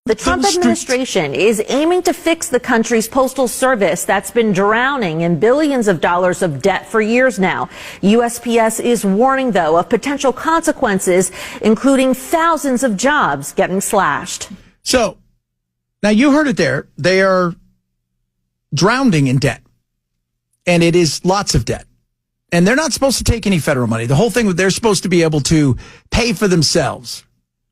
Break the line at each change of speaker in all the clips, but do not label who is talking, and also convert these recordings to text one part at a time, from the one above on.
The Trump administration is aiming to fix the country's postal service that's been drowning in billions of dollars of debt for years now. USPS is warning, though, of potential consequences, including thousands of jobs getting slashed.
So, now you heard it there. They are drowning in debt. And it is lots of debt. And they're not supposed to take any federal money. The whole thing, they're supposed to be able to pay for themselves.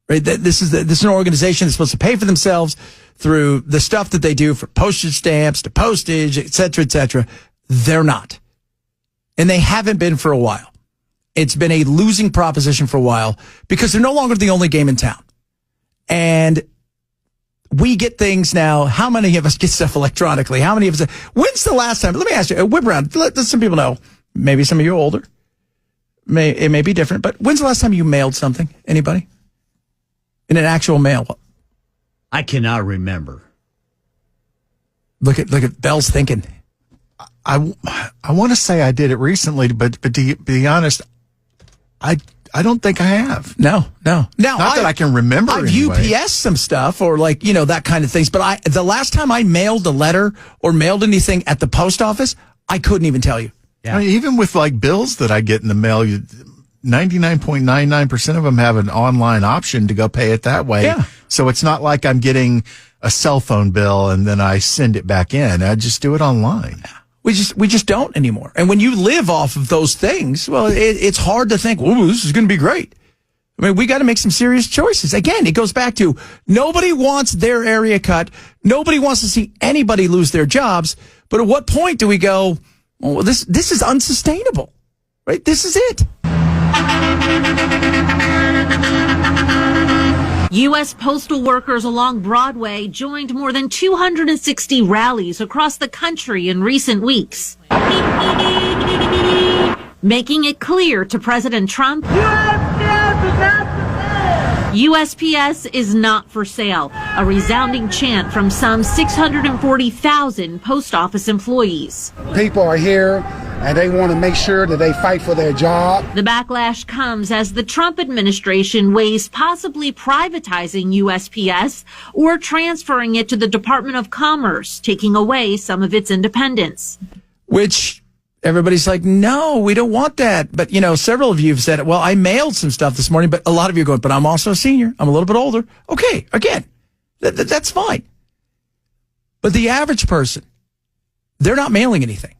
Right? This is an organization that's supposed to pay for themselves through the stuff that they do, from postage stamps to postage, et cetera, et cetera. They're not. And they haven't been for a while. It's been a losing proposition for a while because they're no longer the only game in town. And we get things now. How many of us get stuff electronically? How many of us? When's the last time? Let me ask you, whip around. Let some people know. Maybe some of you are older. It may be different, but when's the last time you mailed something? Anybody? In an actual mail?
I cannot remember.
Look at Bell's thinking.
I want to say I did it recently, but to be honest, I don't think I have.
No. Now,
not that I can remember.
I've
anyway.
UPS some stuff or that kind of things. But the last time I mailed a letter or mailed anything at the post office, I couldn't even tell you.
Yeah. I mean, even with bills that I get in the mail, 99.99% of them have an online option to go pay it that way.
Yeah.
So it's not like I'm getting a cell phone bill and then I send it back in. I just do it online.
We just don't anymore. And when you live off of those things, well, it's hard to think, "Ooh, this is going to be great." I mean, we got to make some serious choices. Again, it goes back to nobody wants their area cut. Nobody wants to see anybody lose their jobs. But at what point do we go, well, this is unsustainable, right? This is it.
U.S. postal workers along Broadway joined more than 260 rallies across the country in recent weeks, making it clear to President Trump, USPS is not for sale, a resounding chant from some 640,000 post office employees.
People are here and they want to make sure that they fight for their job.
The backlash comes as the Trump administration weighs possibly privatizing USPS or transferring it to the Department of Commerce, taking away some of its independence.
Which everybody's like, no, we don't want that. But, several of you have said, well, I mailed some stuff this morning, but a lot of you are going, but I'm also a senior. I'm a little bit older. Okay, again, that's fine. But the average person, they're not mailing anything.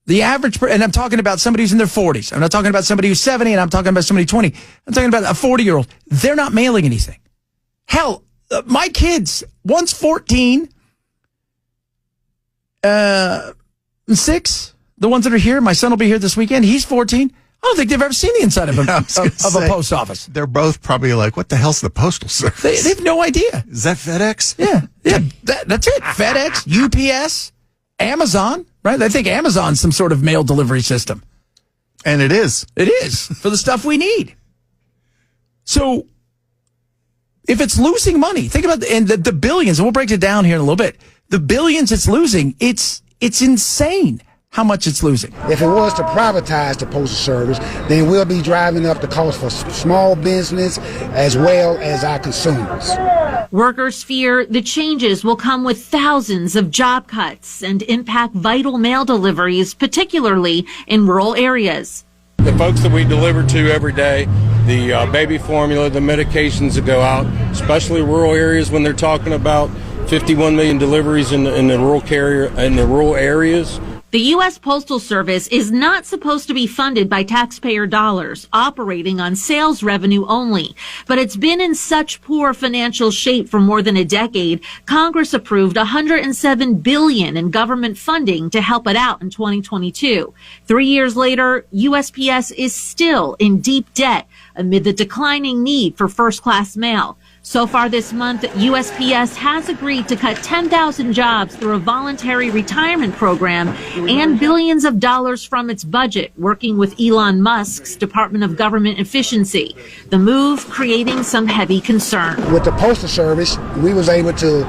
The average, and I'm talking about somebody who's in their 40s. I'm not talking about somebody who's 70, and I'm talking about somebody 20. I'm talking about a 40-year-old. They're not mailing anything. Hell, my kids, one's 14, 6. The ones that are here, my son will be here this weekend. He's 14. I don't think they've ever seen the inside of a post office.
They're both probably like, what the hell's the Postal Service?
They have no idea.
Is that FedEx?
Yeah. That's it. FedEx, UPS, Amazon, right? They think Amazon's some sort of mail delivery system.
And it is.
It is, for the stuff we need. So, if it's losing money, think about the billions, and we'll break it down here in a little bit. The billions it's losing, it's insane how much it's losing.
If it was to privatize the Postal Service, then we'll be driving up the cost for small business as well as our consumers.
Workers fear the changes will come with thousands of job cuts and impact vital mail deliveries, particularly in rural areas.
The folks that we deliver to every day, the baby formula, the medications that go out, especially rural areas when they're talking about 51 million deliveries in the rural areas.
The U.S. Postal Service is not supposed to be funded by taxpayer dollars, operating on sales revenue only. But it's been in such poor financial shape for more than a decade, Congress approved $107 billion in government funding to help it out in 2022. 3 years later, USPS is still in deep debt amid the declining need for first-class mail. So far this month, USPS has agreed to cut 10,000 jobs through a voluntary retirement program and billions of dollars from its budget, working with Elon Musk's Department of Government Efficiency. The move creating some heavy concern.
With the Postal Service, we was able to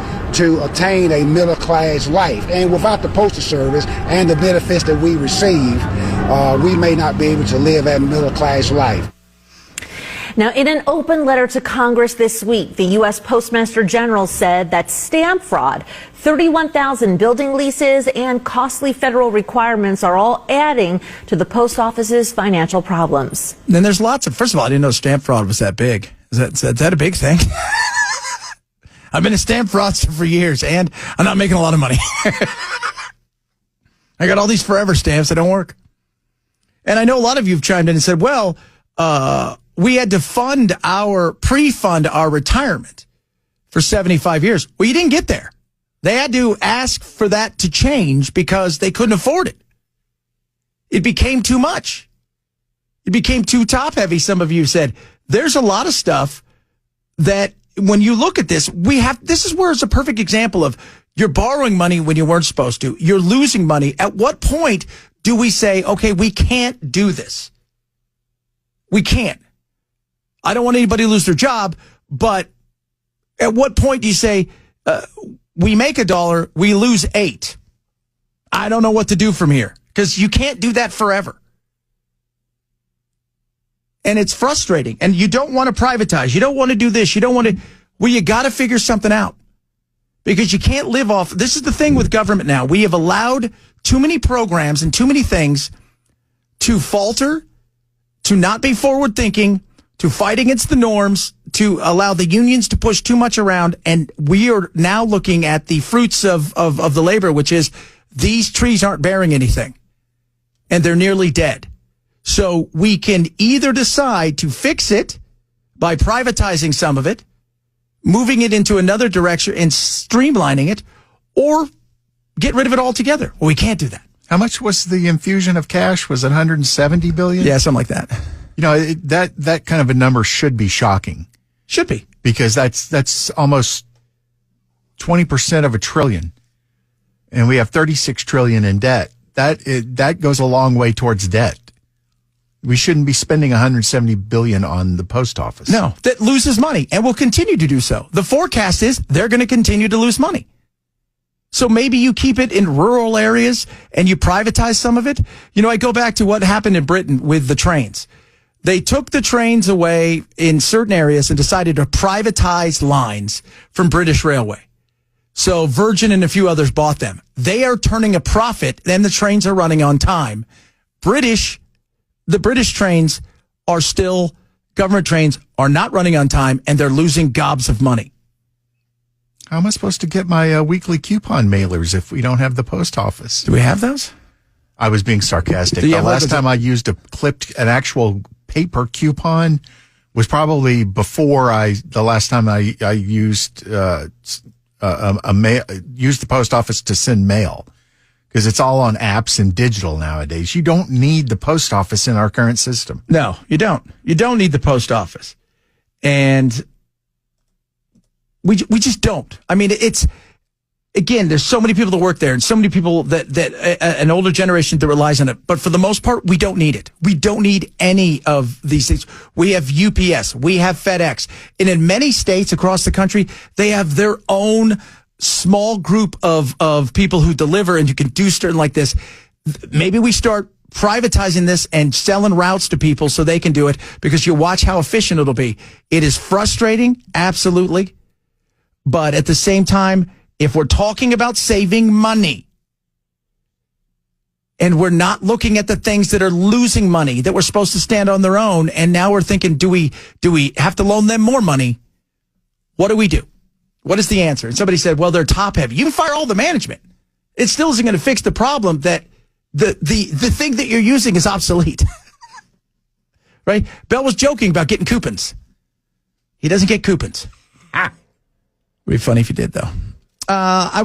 attain a middle-class life. And without the Postal Service and the benefits that we receive, we may not be able to live a middle-class life.
Now, in an open letter to Congress this week, the U.S. Postmaster General said that stamp fraud, 31,000 building leases, and costly federal requirements are all adding to the post office's financial problems.
Then there's lots of, first of all, I didn't know stamp fraud was that big. Is that a big thing? I've been a stamp fraudster for years, and I'm not making a lot of money. I got all these forever stamps that don't work. And I know a lot of you have chimed in and said, well, we had to pre-fund our retirement for 75 years. Well, you didn't get there. They had to ask for that to change because they couldn't afford it. It became too much. It became too top heavy. Some of you said there's a lot of stuff that when you look at this, this is where it's a perfect example of you're borrowing money when you weren't supposed to. You're losing money. At what point do we say, okay, we can't do this? We can't. I don't want anybody to lose their job, but at what point do you say, we make $1, we lose $8? I don't know what to do from here, because you can't do that forever. And it's frustrating. And you don't want to privatize. You don't want to do this. You don't want to. Well, you got to figure something out, because you can't live off. This is the thing with government now. We have allowed too many programs and too many things to falter, to not be forward thinking, to fight against the norms, to allow the unions to push too much around. And we are now looking at the fruits of the labor, which is these trees aren't bearing anything and they're nearly dead. So we can either decide to fix it by privatizing some of it, moving it into another direction and streamlining it, or get rid of it altogether. Well, we can't do that.
How much was the infusion of cash? Was it 170 billion?
Yeah, something like that.
You know, that kind of a number should be shocking.
Should be.
Because that's almost 20% of $1 trillion. And we have 36 trillion in debt. That goes a long way towards debt. We shouldn't be spending 170 billion on the post office.
No, that loses money and will continue to do so. The forecast is they're going to continue to lose money. So maybe you keep it in rural areas and you privatize some of it. You know, I go back to what happened in Britain with the trains. They took the trains away in certain areas and decided to privatize lines from British Railway. So Virgin and a few others bought them. They are turning a profit, then the trains are running on time. The British trains are still, government trains are not running on time, and they're losing gobs of money.
How am I supposed to get my weekly coupon mailers if we don't have the post office?
Do we have those?
I was being sarcastic. The last time I used an actual paper coupon was probably before the last time I used used the post office to send mail, because it's all on apps and digital nowadays. You don't need the post office in our current system.
No, you don't. You don't need the post office. And we just don't. I mean, again, there's so many people that work there and so many people that an older generation that relies on it. But for the most part, we don't need it. We don't need any of these things. We have UPS. We have FedEx. And in many states across the country, they have their own small group of people who deliver, and you can do certain like this. Maybe we start privatizing this and selling routes to people so they can do it, because you watch how efficient it'll be. It is frustrating, absolutely. But at the same time, if we're talking about saving money and we're not looking at the things that are losing money that were supposed to stand on their own, and now we're thinking, do we have to loan them more money? What do we do? What is the answer? And somebody said, well, they're top heavy. You can fire all the management. It still isn't going to fix the problem that the thing that you're using is obsolete. Right? Bell was joking about getting coupons. He doesn't get coupons. Would be funny if you did, though. I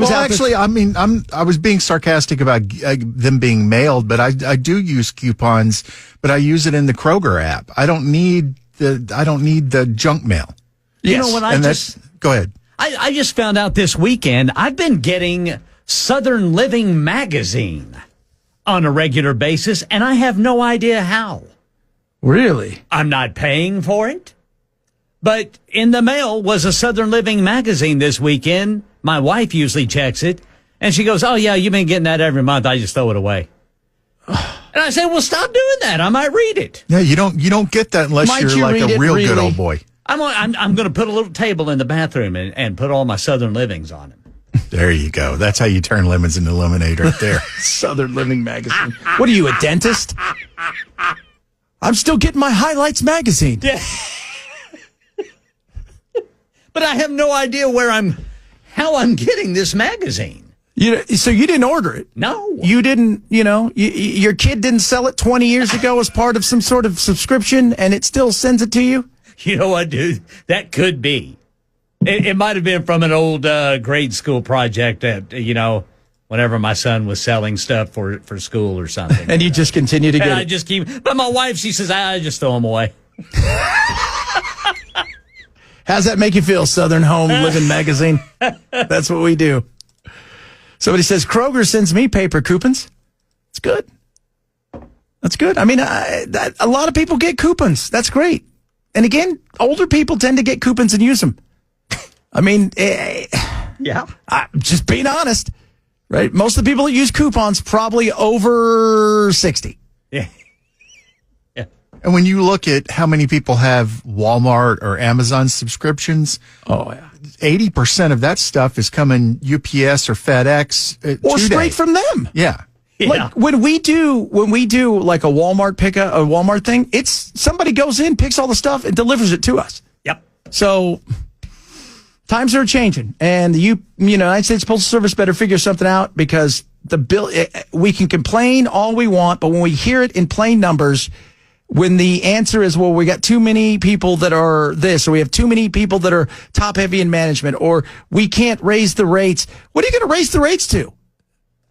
was being sarcastic about them being mailed, but I do use coupons, but I use it in the Kroger app. I don't need the junk mail.
Yes. You know what?
Go ahead.
I just found out this weekend I've been getting Southern Living magazine on a regular basis, and I have no idea how.
Really?
I'm not paying for it. But in the mail was a Southern Living magazine this weekend. My wife usually checks it, and she goes, oh, yeah, you've been getting that every month. I just throw it away. And I said, well, stop doing that. I might read it.
Yeah, you don't get that unless
Might
you're
you
like
read
a
it,
real good
really?
old boy.
I'm going to put a little table in the bathroom and put all my Southern Livings on it.
There you go. That's how you turn lemons into lemonade right there.
Southern Living magazine. What are you, a dentist? I'm still getting my Highlights magazine.
Yeah. But I have no idea how I'm getting this magazine.
So you didn't order it?
No.
You didn't, your kid didn't sell it 20 years ago as part of some sort of subscription and it still sends it to you?
You know what, dude? That could be. It might have been from an old grade school project that, whenever my son was selling stuff for school or something.
And you just continue to get
and I
it.
just but my wife, she says, I just throw them away.
How's that make you feel, Southern Home Living magazine? That's what we do. Somebody says, Kroger sends me paper coupons. It's good. That's good. I mean, a lot of people get coupons. That's great. And again, older people tend to get coupons and use them. I mean,
Yeah.
I'm just being honest, right? Most of the people that use coupons probably over 60.
Yeah. Yeah.
And when you look at how many people have Walmart or Amazon subscriptions,
Oh, yeah.
80% of that stuff is coming UPS or FedEx
Or
today.
straight from them.
Yeah.
Yeah.
Like when we do like a Walmart thing, it's somebody goes in, picks all the stuff, and delivers it to us.
Yep.
So times are changing, and the United States Postal Service better figure something out because the bill. We can complain all we want, but when we hear it in plain numbers, when the answer is, well, we got too many people that are this, or we have too many people that are top heavy in management, or we can't raise the rates. What are you going to raise the rates to?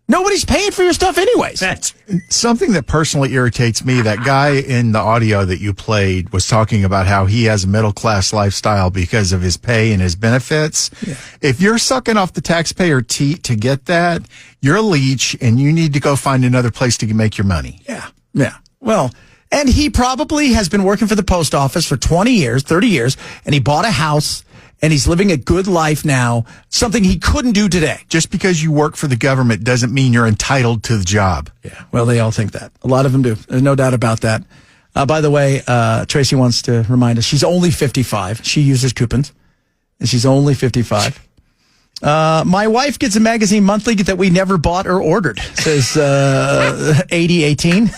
Nobody's paying for your stuff anyways.
That's
Something that personally irritates me, that guy in the audio that you played was talking about how he has a middle class lifestyle because of his pay and his benefits. Yeah. If you're sucking off the taxpayer teat to get that, you're a leech and you need to go find another place to make your money.
Yeah. Yeah. Well, and he probably has been working for the post office for 20 years, 30 years, and he bought a house and he's living a good life now, something he couldn't do today.
Just because you work for the government doesn't mean you're entitled to the job.
Yeah. Well, they all think that. A lot of them do. There's no doubt about that. By the way, Tracy wants to remind us she's only 55. She uses coupons, and she's only 55. My wife gets a magazine monthly that we never bought or ordered, says 8018.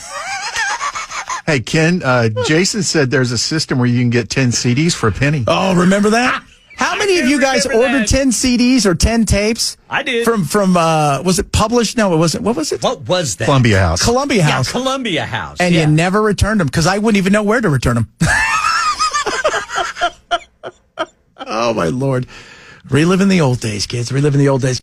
Hey, Ken, Jason said there's a system where you can get 10 CDs for a penny.
Oh, remember that? How many of you guys ordered 10 CDs or 10 tapes?
I did.
From was it published? No, it wasn't. What was it?
What was that?
Columbia House.
Columbia House.
Yeah, Columbia House.
And you never returned them because I wouldn't even know where to return them. Oh, my Lord. Reliving the old days, kids. Reliving the old days.